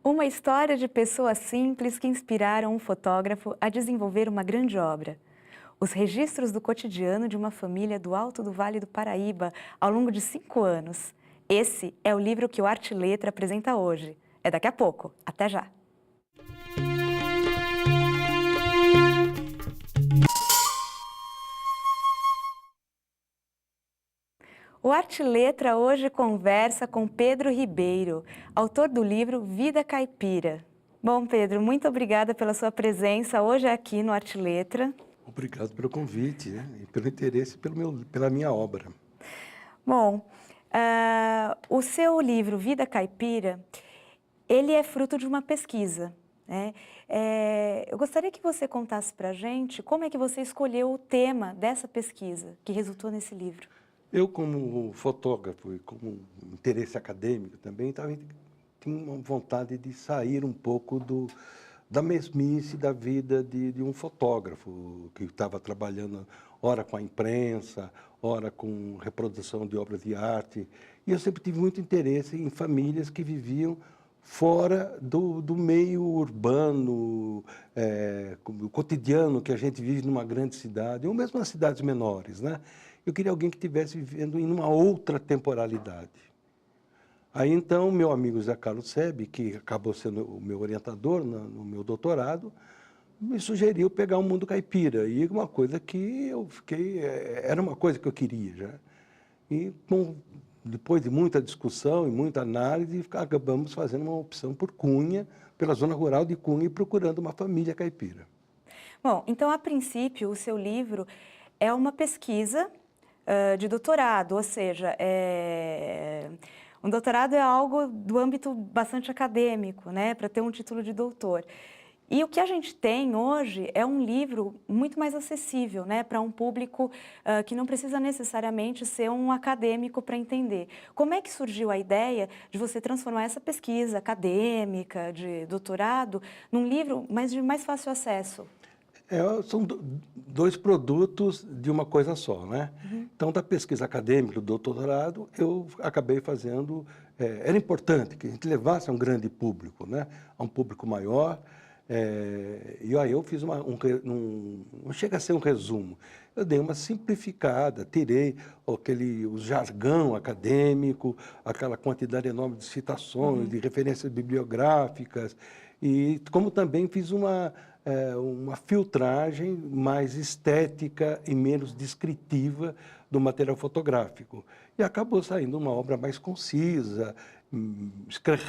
Uma história de pessoas simples que inspiraram um fotógrafo a desenvolver uma grande obra. Os registros do cotidiano de uma família do Alto do Vale do Paraíba ao longo de 5 anos. Esse é o livro que o Arte e Letra apresenta hoje. É daqui a pouco. Até já! O Arte e Letra hoje conversa com Pedro Ribeiro, autor do livro Vida Caipira. Bom, Pedro, muito obrigada pela sua presença hoje aqui no Arte e Letra. Obrigado pelo convite, né? E pelo interesse pela minha obra. Bom, o seu livro Vida Caipira, ele é fruto de uma pesquisa, né? Eu gostaria que você contasse para a gente como é que você escolheu o tema dessa pesquisa que resultou nesse livro. Eu, como fotógrafo e como interesse acadêmico também, tinha uma vontade de sair um pouco da mesmice da vida de um fotógrafo que estava trabalhando, ora com a imprensa, ora com reprodução de obras de arte. E eu sempre tive muito interesse em famílias que viviam fora do meio urbano, o cotidiano que a gente vive numa grande cidade, ou mesmo nas cidades menores, né? Eu queria alguém que estivesse vivendo em uma outra temporalidade. Aí, então, meu amigo Zé Carlos Sebe, que acabou sendo o meu orientador no meu doutorado, me sugeriu pegar o mundo caipira. E uma coisa que eu fiquei... Era uma coisa que eu queria já. E, depois de muita discussão e muita análise, acabamos fazendo uma opção por Cunha, pela zona rural de Cunha, e procurando uma família caipira. Bom, então, a princípio, o seu livro é uma pesquisa de doutorado, ou seja, um doutorado é algo do âmbito bastante acadêmico, né, para ter um título de doutor. E o que a gente tem hoje é um livro muito mais acessível, né, para um público que não precisa necessariamente ser um acadêmico para entender. Como é que surgiu a ideia de você transformar essa pesquisa acadêmica, de doutorado, num livro de mais fácil acesso? São dois produtos de uma coisa só, né? Uhum. Então, da pesquisa acadêmica, do doutorado, eu acabei fazendo... era importante que a gente levasse a um grande público, né? A um público maior. E aí eu fiz não chega a ser um resumo. Eu dei uma simplificada, tirei o jargão acadêmico, aquela quantidade enorme de citações, de referências bibliográficas, e como também fiz uma filtragem mais estética e menos descritiva do material fotográfico. E acabou saindo uma obra mais concisa,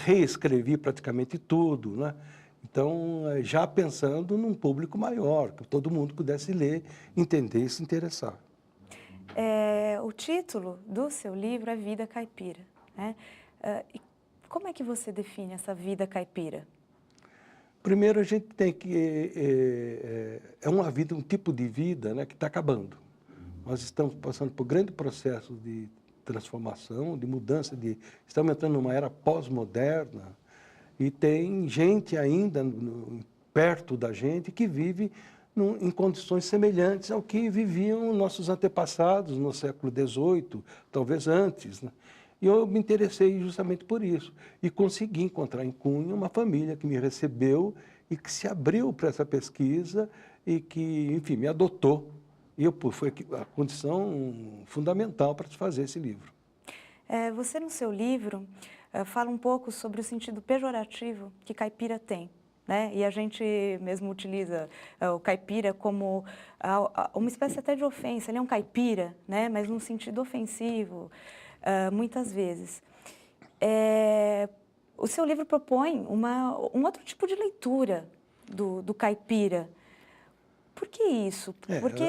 reescrevi praticamente tudo, né? Então, já pensando num público maior, que todo mundo pudesse ler, entender e se interessar. O título do seu livro é Vida Caipira, né? E como é que você define essa vida caipira? Primeiro, a gente tem que... É uma vida, um tipo de vida, né, que está acabando. Nós estamos passando por grande processo de transformação, de mudança, estamos entrando numa era pós-moderna e tem gente ainda perto da gente que vive em condições semelhantes ao que viviam nossos antepassados no século XVIII, talvez antes, né? E eu me interessei justamente por isso. E consegui encontrar em Cunha uma família que me recebeu e que se abriu para essa pesquisa e que, enfim, me adotou. E foi a condição fundamental para se fazer esse livro. Você, no seu livro, fala um pouco sobre o sentido pejorativo que caipira tem, né? E a gente mesmo utiliza o caipira como uma espécie até de ofensa. Ele é um caipira, né? Mas num sentido ofensivo, muitas vezes. O seu livro propõe um outro tipo de leitura do caipira. Por que isso? Por que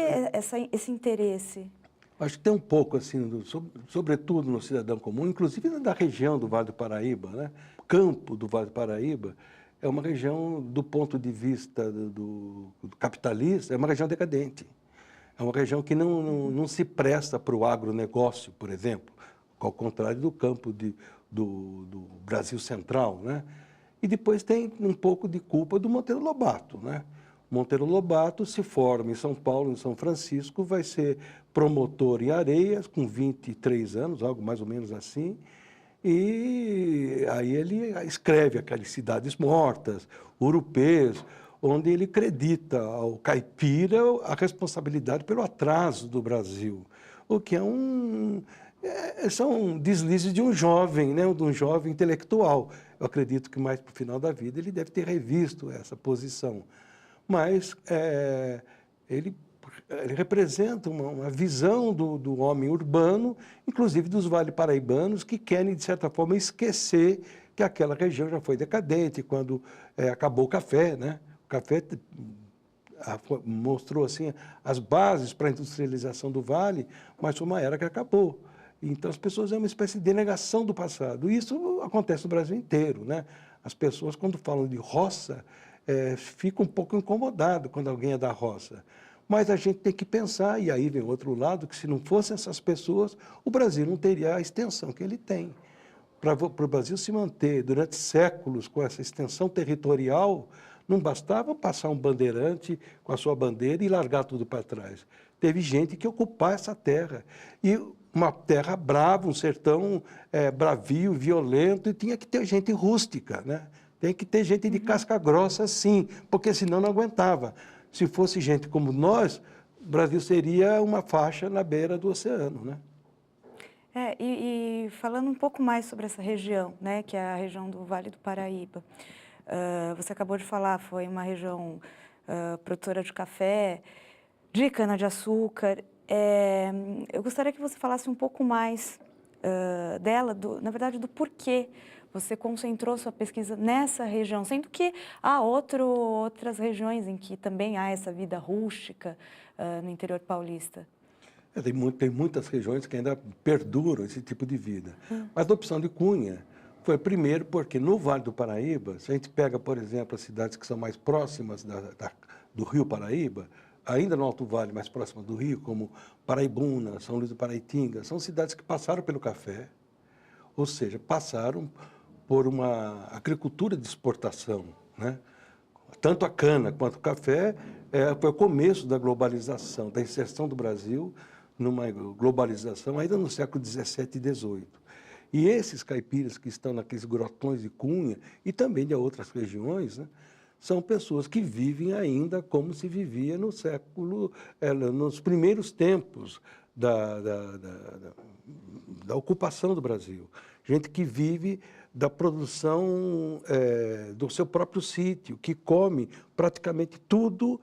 esse interesse? Acho que tem um pouco, assim, sobretudo no cidadão comum, inclusive da região do Vale do Paraíba, né? O campo do Vale do Paraíba é uma região, do ponto de vista do capitalista, é uma região decadente. É uma região que não se presta para o agronegócio, por exemplo, ao contrário do campo do Brasil Central, né? E depois tem um pouco de culpa do Monteiro Lobato, né? Monteiro Lobato se forma em São Paulo, em São Francisco, vai ser promotor em Areias, com 23 anos, algo mais ou menos assim, E aí ele escreve aquelas cidades mortas, urupês, onde ele acredita ao caipira a responsabilidade pelo atraso do Brasil, o que são deslizes de um jovem, né, de um jovem intelectual. Eu acredito que mais para o final da vida ele deve ter revisto essa posição. Mas ele representa uma visão do homem urbano, inclusive dos vale-paraibanos, que querem, de certa forma, esquecer que aquela região já foi decadente quando acabou o café, né? O café mostrou assim as bases para a industrialização do vale, mas foi uma era que acabou. Então, as pessoas é uma espécie de negação do passado. E isso acontece no Brasil inteiro, né? As pessoas, quando falam de roça, ficam um pouco incomodadas quando alguém é da roça. Mas a gente tem que pensar, e aí vem outro lado, que se não fossem essas pessoas, o Brasil não teria a extensão que ele tem. Para o Brasil se manter durante séculos com essa extensão territorial, não bastava passar um bandeirante com a sua bandeira e largar tudo para trás. Teve gente que ocupar essa terra. E uma terra brava, um sertão bravio, violento, e tinha que ter gente rústica, né? Tem que ter gente de casca grossa, sim, porque senão não aguentava. Se fosse gente como nós, o Brasil seria uma faixa na beira do oceano, né? E falando um pouco mais sobre essa região, né, que é a região do Vale do Paraíba. Você acabou de falar, foi uma região produtora de café, de cana-de-açúcar. Eu gostaria que você falasse um pouco mais dela, na verdade, do porquê você concentrou sua pesquisa nessa região, sendo que há outras regiões em que também há essa vida rústica no interior paulista. Tem muitas regiões que ainda perduram esse tipo de vida. Mas a opção de Cunha foi, primeiro, porque no Vale do Paraíba, se a gente pega, por exemplo, as cidades que são mais próximas do Rio Paraíba, ainda no Alto Vale, mais próximas do Rio, como Paraibuna, São Luís do Paraitinga, são cidades que passaram pelo café, ou seja, passaram por uma agricultura de exportação, né? Tanto a cana quanto o café foi o começo da globalização, da inserção do Brasil numa globalização ainda no século XVII e XVIII. E esses caipiras que estão naqueles grotões de Cunha e também de outras regiões, né, são pessoas que vivem ainda como se vivia no século, nos primeiros tempos da ocupação do Brasil. Gente que vive da produção do seu próprio sítio, que come praticamente tudo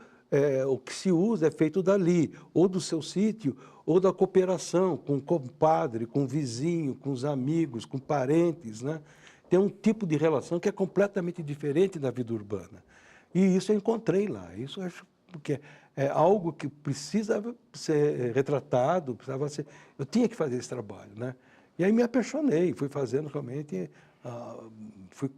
o que se usa é feito dali, ou do seu sítio, ou da cooperação com o compadre, com o vizinho, com os amigos, com parentes, né? Tem um tipo de relação que é completamente diferente da vida urbana. E isso eu encontrei lá. Isso eu acho que é algo que precisava ser retratado, precisava ser... Eu tinha que fazer esse trabalho, né? E aí me apaixonei, fui fazendo realmente, fui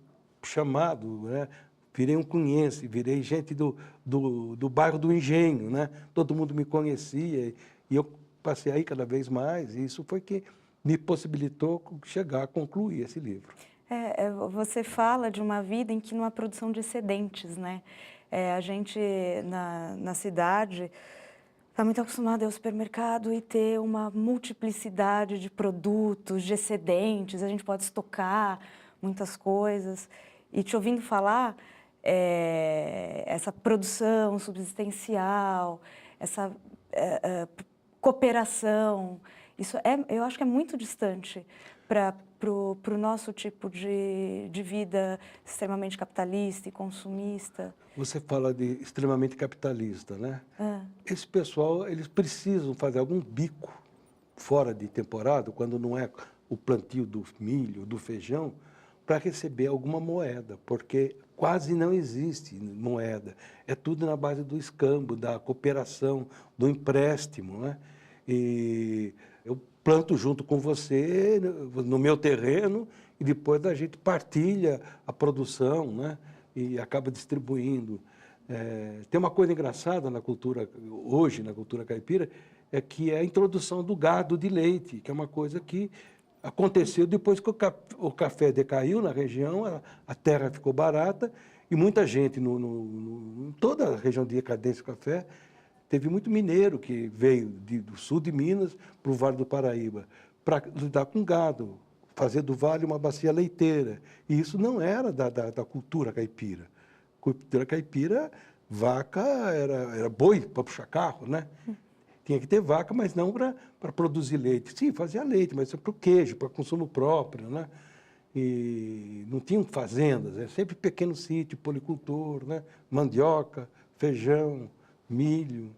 chamado, né? Virei um cunhense, virei gente do bairro do Engenho, né? Todo mundo me conhecia e eu passei aí cada vez mais, e isso foi que me possibilitou chegar a concluir esse livro. Você fala de uma vida em que não há produção de excedentes, né? A gente, na cidade, está muito acostumado a ir ao supermercado e ter uma multiplicidade de produtos, de excedentes, a gente pode estocar muitas coisas. E te ouvindo falar, essa produção subsistencial, essa cooperação, isso eu acho que é muito distante para o nosso tipo de vida extremamente capitalista e consumista. Você fala de extremamente capitalista, né? Esse pessoal, eles precisam fazer algum bico fora de temporada, quando não é o plantio do milho, do feijão, para receber alguma moeda, porque quase não existe moeda. É tudo na base do escambo, da cooperação, do empréstimo, né? E eu planto junto com você no meu terreno e depois a gente partilha a produção, né? E acaba distribuindo. Tem uma coisa engraçada na cultura, hoje, na cultura caipira, que é a introdução do gado de leite, que é uma coisa que aconteceu depois que o café decaiu na região, a terra ficou barata e muita gente, em toda a região de decadência do café, teve muito mineiro que veio do sul de Minas para o Vale do Paraíba para lidar com gado, fazer do vale uma bacia leiteira. E isso não era da cultura caipira. Cultura caipira, vaca era boi para puxar carro, né? Tinha que ter vaca, mas não para produzir leite. Sim, fazia leite, mas para o queijo, para consumo próprio, né? E não tinham fazendas, é sempre pequeno sítio, policultor, né? Mandioca, feijão, milho,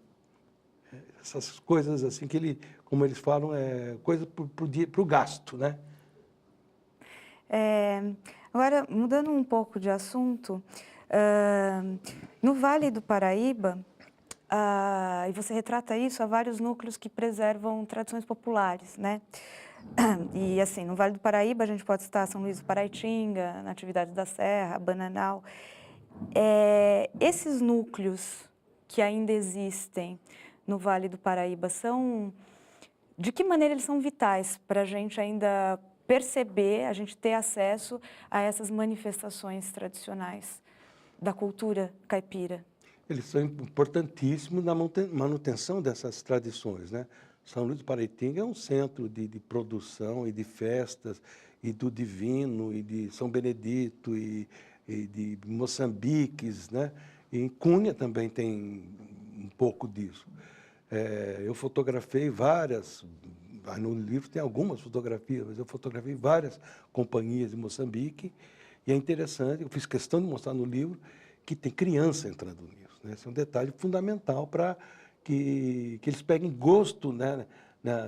essas coisas assim que ele, como eles falam, é coisa para o gasto, né? Agora, mudando um pouco de assunto, no Vale do Paraíba, e você retrata isso, há vários núcleos que preservam tradições populares, né? E assim, no Vale do Paraíba a gente pode citar São Luís do Paraitinga, Natividade da Serra, Bananal. Esses núcleos que ainda existem no Vale do Paraíba de que maneira eles são vitais para a gente ainda perceber, a gente ter acesso a essas manifestações tradicionais da cultura caipira? Eles são importantíssimos na manutenção dessas tradições, né? São Luís do Paraitinga é um centro de produção e de festas, e do Divino, e de São Benedito, e de Moçambiques, né? E em Cunha também tem um pouco disso. Eu fotografei no livro tem algumas fotografias, mas eu fotografei várias companhias de Moçambique, e é interessante, eu fiz questão de mostrar no livro que tem criança entrando nisso, né? Esse é um detalhe fundamental para que eles peguem gosto, né,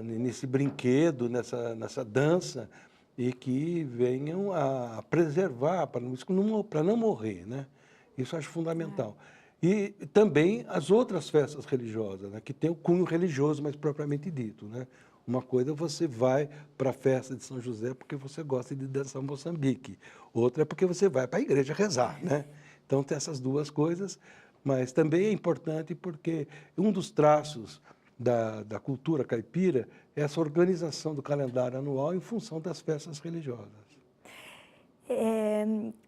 nesse brinquedo, nessa dança, e que venham a preservar, para não morrer, né? Isso eu acho fundamental. E também as outras festas religiosas, né, que tem o cunho religioso mais propriamente dito, né? Uma coisa, você vai para a festa de São José porque você gosta de dançar Moçambique. Outra é porque você vai para a igreja rezar, né? Então, tem essas duas coisas, mas também é importante porque um dos traços da cultura caipira é essa organização do calendário anual em função das festas religiosas.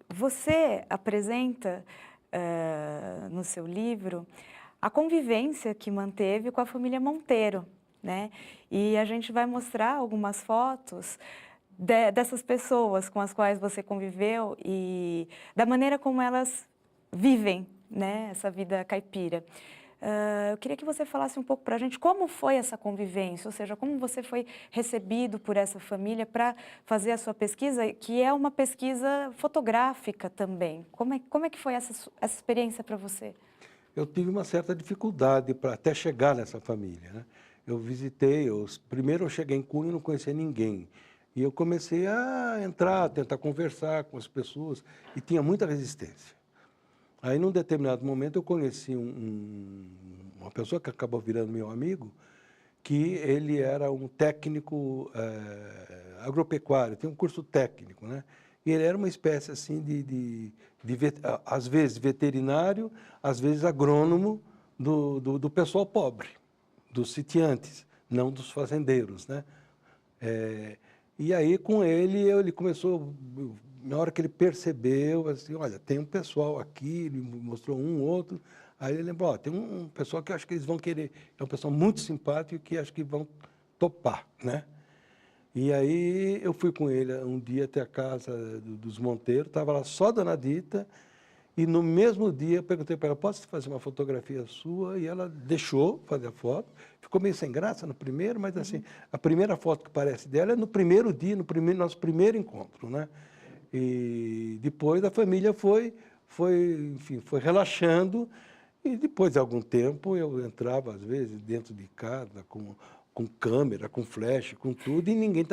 Você apresenta no seu livro a convivência que manteve com a família Monteiro, né? E a gente vai mostrar algumas fotos dessas pessoas com as quais você conviveu e da maneira como elas vivem, né, essa vida caipira. Eu queria que você falasse um pouco para a gente como foi essa convivência, ou seja, como você foi recebido por essa família para fazer a sua pesquisa, que é uma pesquisa fotográfica também. Como é que foi essa experiência para você? Eu tive uma certa dificuldade para até chegar nessa família, né? Eu visitei, primeiro eu cheguei em Cunha e não conhecia ninguém. E eu comecei a entrar, tentar conversar com as pessoas, e tinha muita resistência. Aí, num determinado momento, eu conheci uma pessoa que acabou virando meu amigo, que ele era um técnico agropecuário, tem um curso técnico, né? E ele era uma espécie assim às vezes veterinário, às vezes agrônomo do pessoal pobre, dos sitiantes, não dos fazendeiros, né? E aí, com ele começou, na hora que ele percebeu, assim, olha, tem um pessoal aqui, ele mostrou um, outro, aí ele lembrou, tem um pessoal que eu acho que eles vão querer, é um pessoal muito simpático que acho que vão topar, né? E aí eu fui com ele um dia até a casa dos Monteiros, estava lá só a Dona Dita, e no mesmo dia eu perguntei para ela, posso fazer uma fotografia sua? E ela deixou fazer a foto, ficou meio sem graça no primeiro, mas assim, a primeira foto que aparece dela é no primeiro dia, nosso primeiro encontro, né? E depois a família enfim, foi relaxando, e depois de algum tempo eu entrava, às vezes, dentro de casa com câmera, com flash, com tudo, e ninguém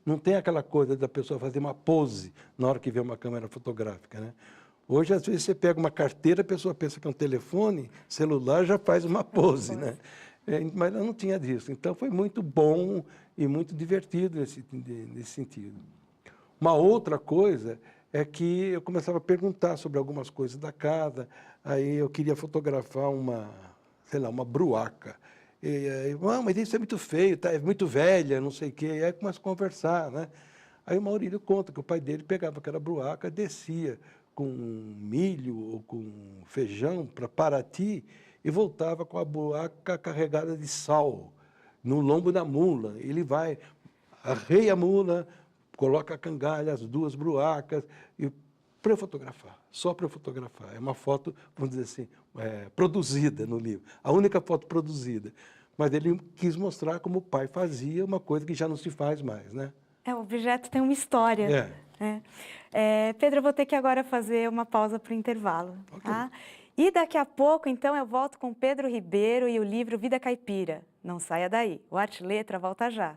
não tem aquela coisa da pessoa fazer uma pose na hora que vê uma câmera fotográfica, né? Hoje, às vezes, você pega uma carteira, a pessoa pensa que é um telefone, celular, já faz uma pose, né? Mas eu não tinha disso. Então, foi muito bom e muito divertido nesse sentido. Uma outra coisa é que eu começava a perguntar sobre algumas coisas da casa, aí eu queria fotografar sei lá, uma bruaca. E aí, mas isso é muito feio, tá? É muito velha, não sei o quê. E aí começa a conversar, né? Aí o Maurílio conta que o pai dele pegava aquela bruaca, descia com milho ou com feijão para Paraty e voltava com a bruaca carregada de sal no lombo da mula. Ele vai, arreia a mula, coloca a cangalha, as duas bruacas, e para eu fotografar, só para eu fotografar. É uma foto, vamos dizer assim, produzida no livro, a única foto produzida. Mas ele quis mostrar como o pai fazia uma coisa que já não se faz mais, né? O objeto tem uma história. Né? Pedro, eu vou ter que agora fazer uma pausa para o intervalo. Ok. Tá? E daqui a pouco, então, eu volto com Pedro Ribeiro e o livro Vida Caipira. Não saia daí. O Arte e Letra volta já.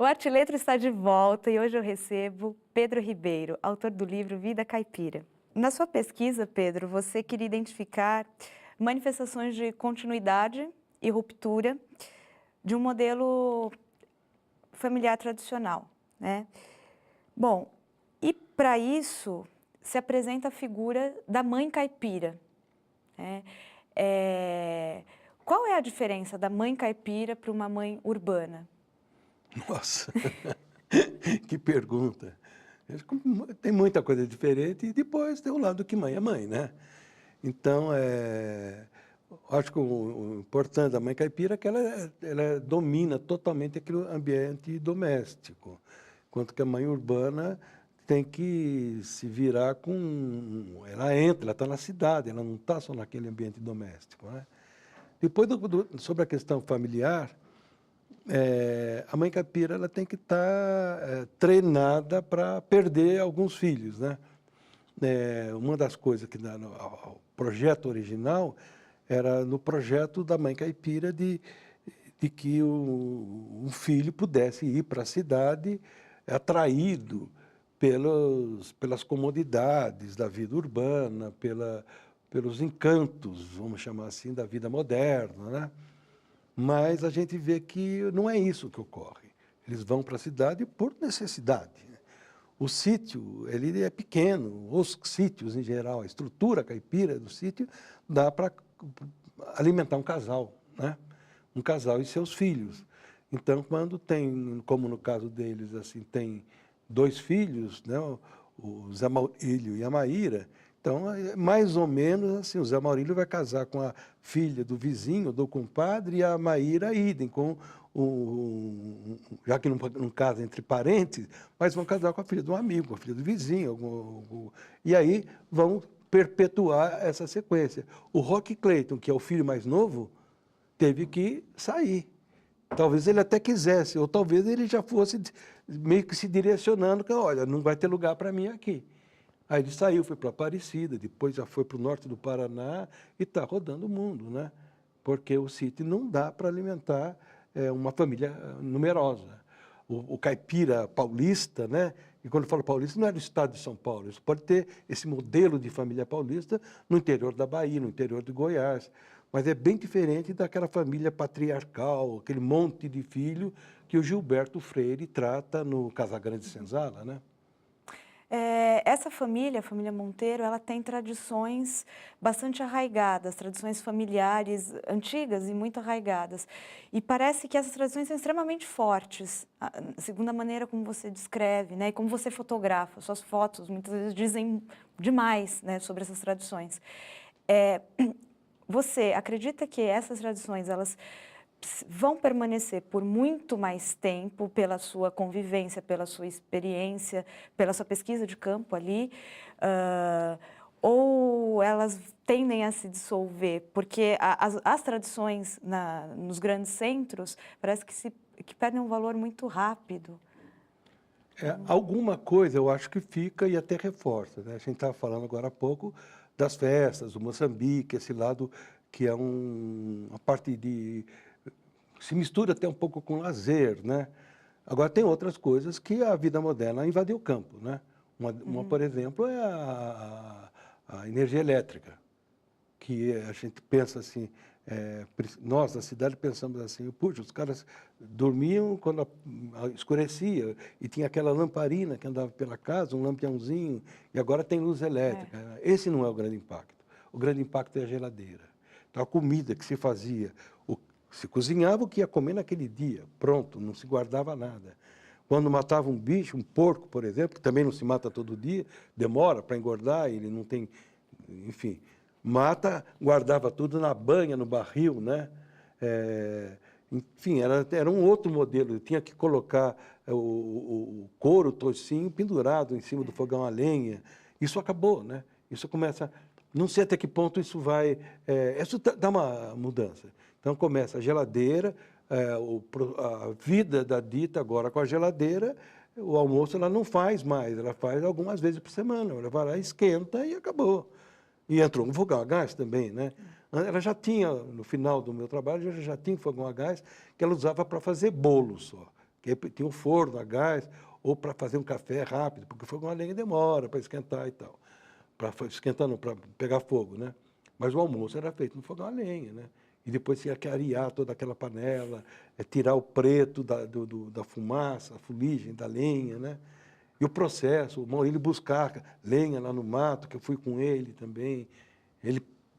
O Arte e Letra está de volta e hoje eu recebo Pedro Ribeiro, autor do livro Vida Caipira. Na sua pesquisa, Pedro, você queria identificar manifestações de continuidade e ruptura de um modelo familiar tradicional, né? Bom, e para isso se apresenta a figura da mãe caipira, né? Qual é a diferença da mãe caipira para uma mãe urbana? Nossa, que pergunta. Tem muita coisa diferente e depois tem o lado que mãe é mãe, né? Então, acho que o importante da mãe caipira é que ela domina totalmente aquele ambiente doméstico, enquanto que a mãe urbana tem que se virar com... Ela entra, ela está na cidade, ela não está só naquele ambiente doméstico, né? Depois, sobre a questão familiar, a mãe caipira ela tem que estar treinada para perder alguns filhos, né? Uma das coisas que o projeto original era no projeto da mãe caipira de que um filho pudesse ir para a cidade atraído pelas comodidades da vida urbana, pelos encantos, vamos chamar assim, da vida moderna, né? Mas a gente vê que não é isso que ocorre. Eles vão para a cidade por necessidade. O sítio, ele é pequeno, os sítios em geral, a estrutura caipira do sítio dá para alimentar um casal, né? Um casal e seus filhos. Então, quando tem, como no caso deles, assim, tem 2 filhos, né? O Zé Maurílio e a Maíra. Então, mais ou menos assim, o Zé Maurílio vai casar com a filha do vizinho, do compadre, e a Maíra idem, já que não casa entre parentes, mas vão casar com a filha de um amigo, com a filha do vizinho. E aí vão perpetuar essa sequência. O Roque Clayton, que é o filho mais novo, teve que sair. Talvez ele até quisesse, ou talvez ele já fosse meio que se direcionando, que, olha, não vai ter lugar para mim aqui. Aí ele saiu, foi para Aparecida, depois já foi para o norte do Paraná e está rodando o mundo, né? Porque o sítio não dá para alimentar uma família numerosa. O caipira paulista, né? E quando eu falo paulista, não é do estado de São Paulo. Isso pode ter esse modelo de família paulista no interior da Bahia, no interior de Goiás. Mas é bem diferente daquela família patriarcal, aquele monte de filho que o Gilberto Freire trata no Casagrande Senzala, né? Essa família, a família Monteiro, ela tem tradições bastante arraigadas, tradições familiares antigas e muito arraigadas. E parece que essas tradições são extremamente fortes, segundo a maneira como você descreve, né, e como você fotografa. Suas fotos muitas vezes dizem demais, né, sobre essas tradições. Você acredita que essas tradições, elas vão permanecer por muito mais tempo pela sua convivência, pela sua experiência, pela sua pesquisa de campo ali, ou elas tendem a se dissolver? Porque as tradições nos grandes centros parece que perdem um valor muito rápido. Alguma coisa eu acho que fica e até reforça, né? A gente estava falando agora há pouco das festas, o Moçambique, esse lado que é uma parte de... se mistura até um pouco com lazer, né? Agora, tem outras coisas que a vida moderna invadiu o campo, né? Uma, por exemplo, é a energia elétrica, que a gente pensa assim, nós, da cidade, pensamos assim, puxa, os caras dormiam quando escurecia e tinha aquela lamparina que andava pela casa, um lampiãozinho, e agora tem luz elétrica. Esse não é o grande impacto. O grande impacto é a geladeira. Então, a comida que se fazia, se cozinhava o que ia comer naquele dia, pronto, não se guardava nada. Quando matava um bicho, um porco, por exemplo, que também não se mata todo dia, demora para engordar, ele não tem, enfim, mata, guardava tudo na banha, no barril, né? Enfim, era um outro modelo, tinha que colocar o couro, o toicinho pendurado em cima do fogão a lenha. Isso acabou, né? Isso começa, não sei até que ponto isso vai, isso dá uma mudança. Então começa a geladeira, a vida da Dita agora com a geladeira, o almoço ela não faz mais, ela faz algumas vezes por semana, ela vai lá, esquenta e acabou. E entrou um fogão a gás também, né? Ela já tinha, no final do meu trabalho, já tinha um fogão a gás que ela usava para fazer bolo só. Que tinha um forno a gás, ou para fazer um café rápido, porque o fogão a lenha demora para esquentar e tal. Para esquentar, não, para pegar fogo, né? Mas o almoço era feito no fogão a lenha, né? E depois tinha que arear toda aquela panela, tirar o preto da fumaça, a fuligem da lenha, né? E o processo, o Maurílio buscar lenha lá no mato, que eu fui com ele também.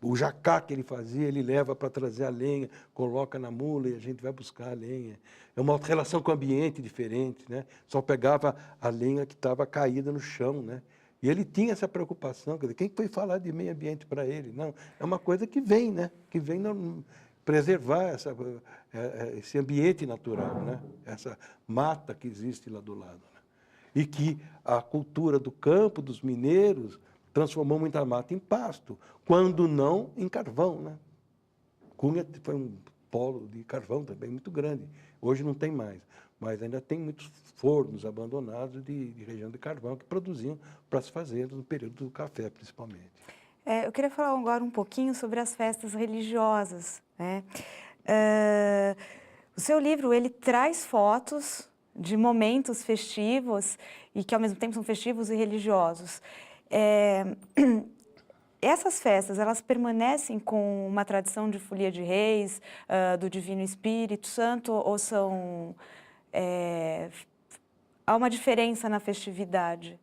O jacá que ele fazia, ele leva para trazer a lenha, coloca na mula e a gente vai buscar a lenha. É uma relação com o ambiente diferente, né? Só pegava a lenha que estava caída no chão, né? E ele tinha essa preocupação, quer dizer, quem foi falar de meio ambiente para ele? Não, é uma coisa que vem, né? Que vem preservar esse ambiente natural, né? Essa mata que existe lá do lado, né? E que a cultura do campo, dos mineiros, transformou muita mata em pasto, quando não em carvão, né? Cunha foi um polo de carvão também muito grande. Hoje não tem mais, mas ainda tem muitos fornos abandonados de região de carvão que produziam para as fazendas no período do café, principalmente. Eu queria falar agora um pouquinho sobre as festas religiosas, né? O seu livro, ele traz fotos de momentos festivos e que, ao mesmo tempo, são festivos e religiosos. Essas festas, elas permanecem com uma tradição de folia de reis, do Divino Espírito Santo, ou são... há uma diferença na festividade?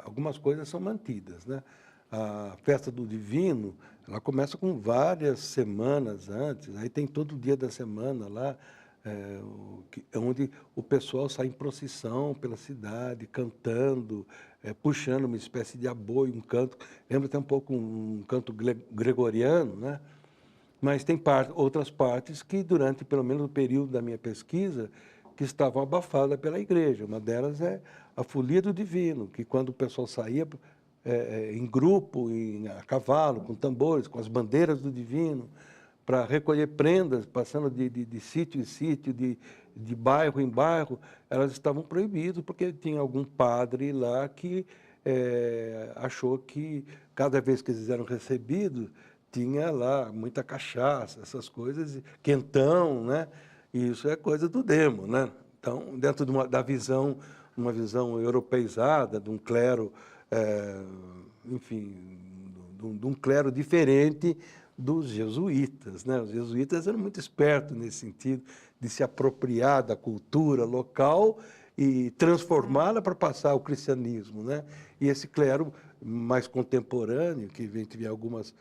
Algumas coisas são mantidas, né? A festa do Divino, ela começa com várias semanas antes, aí tem todo o dia da semana lá, onde o pessoal sai em procissão pela cidade, cantando, puxando uma espécie de aboio, um canto, lembra até um pouco um canto gregoriano, né? Mas tem outras partes que, durante pelo menos o período da minha pesquisa, que estavam abafadas pela igreja. Uma delas é a folia do Divino, que quando o pessoal saía em grupo, a cavalo, com tambores, com as bandeiras do Divino, para recolher prendas, passando de sítio em sítio, de bairro em bairro, elas estavam proibidas, porque tinha algum padre lá que achou que, cada vez que eles eram recebidos, tinha lá muita cachaça, essas coisas, quentão, né? E isso é coisa do demo, né? Então, dentro da visão, uma visão europeizada, de um clero, enfim, de um clero diferente dos jesuítas, né? Os jesuítas eram muito espertos nesse sentido, de se apropriar da cultura local e transformá-la para passar ao cristianismo, né? E esse clero mais contemporâneo, que vem algumas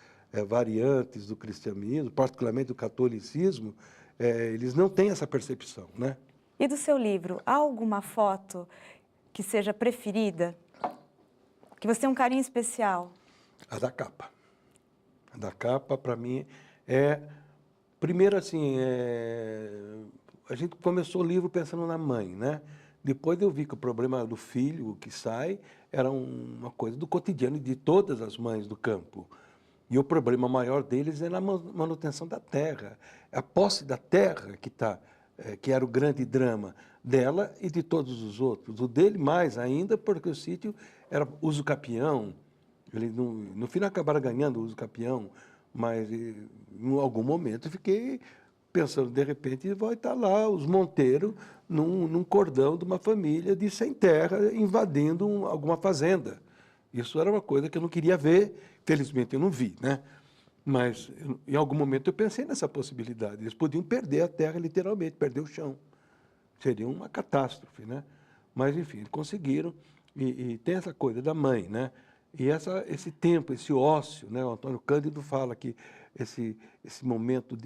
variantes do cristianismo, particularmente do catolicismo, eles não têm essa percepção, né? E do seu livro, há alguma foto que seja preferida? Que você tem um carinho especial? A da capa. A da capa, para mim, primeiro, assim, a gente começou o livro pensando na mãe, né? Depois eu vi que o problema do filho que sai era uma coisa do cotidiano de todas as mães do campo. E o problema maior deles é na manutenção da terra. A posse da terra que era o grande drama dela e de todos os outros. O dele mais ainda, porque o sítio era uso capião. Ele, no final, acabaram ganhando o uso capião, mas em algum momento eu fiquei pensando, de repente, vai estar lá os monteiros num cordão de uma família de sem terra invadindo alguma fazenda. Isso era uma coisa que eu não queria ver. Felizmente eu não vi, né? Mas em algum momento eu pensei nessa possibilidade. Eles podiam perder a terra, literalmente, perder o chão. Seria uma catástrofe, né? Mas, enfim, conseguiram. E tem essa coisa da mãe, né? E esse tempo, esse ócio, né? O Antônio Cândido fala que esse momento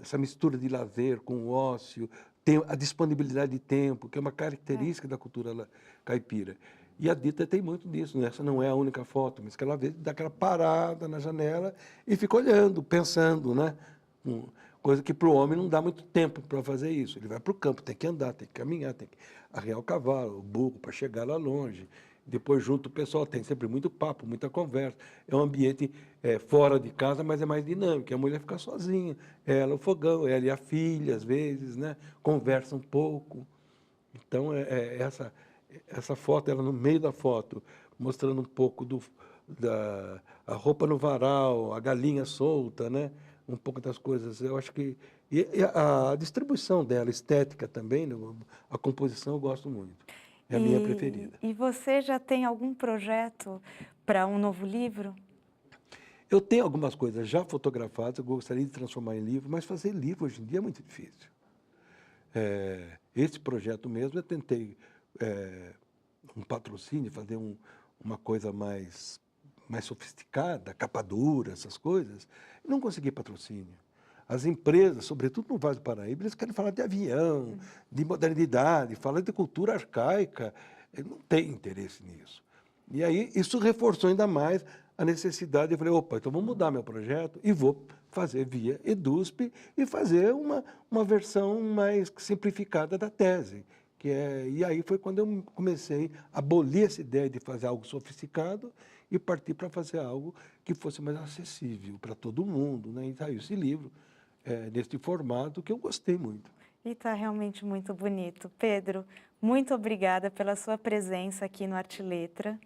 essa mistura de lazer com o ócio, tem a disponibilidade de tempo, que é uma característica da cultura caipira. E a Dita tem muito disso, né? Essa não é a única foto, mas que ela vê, dá aquela parada na janela e fica olhando, pensando, né? Coisa que para o homem não dá muito tempo para fazer isso. Ele vai para o campo, tem que andar, tem que caminhar, tem que arrear o cavalo, o burro, para chegar lá longe. Depois, junto o pessoal, tem sempre muito papo, muita conversa. É um ambiente fora de casa, mas é mais dinâmico. A mulher fica sozinha, ela, o fogão, ela e a filha, às vezes, né? Conversa um pouco. Então, essa foto, ela no meio da foto, mostrando um pouco a roupa no varal, a galinha solta, né? Um pouco das coisas. Eu acho que... E a distribuição dela, estética também, né? A composição eu gosto muito. É a minha preferida. E você já tem algum projeto para um novo livro? Eu tenho algumas coisas já fotografadas, eu gostaria de transformar em livro, mas fazer livro hoje em dia é muito difícil. Esse projeto mesmo, eu tentei um patrocínio, fazer uma coisa mais sofisticada, capa dura, essas coisas, e não consegui patrocínio. As empresas, sobretudo no Vale do Paraíba, eles querem falar de avião, de modernidade, falar de cultura arcaica. Não tem interesse nisso. E aí isso reforçou ainda mais a necessidade. Eu falei, opa, então vou mudar meu projeto e vou fazer via EDUSP e fazer uma versão mais simplificada da tese. E aí foi quando eu comecei a abolir essa ideia de fazer algo sofisticado e partir para fazer algo que fosse mais acessível para todo mundo, né? E saiu esse livro nesse formato que eu gostei muito. E está realmente muito bonito. Pedro, muito obrigada pela sua presença aqui no Arte Letra.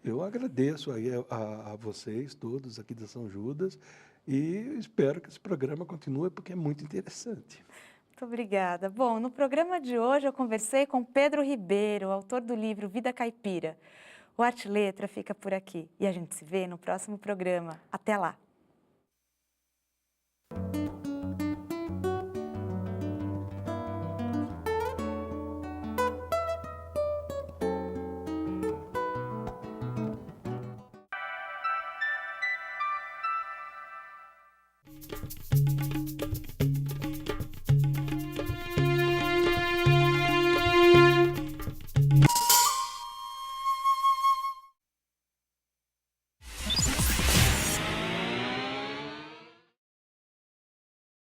Eu agradeço aí a vocês todos aqui da São Judas e espero que esse programa continue porque é muito interessante. Muito obrigada. Bom, no programa de hoje eu conversei com Pedro Ribeiro, autor do livro Vida Caipira. O Arte Letra fica por aqui e a gente se vê no próximo programa. Até lá!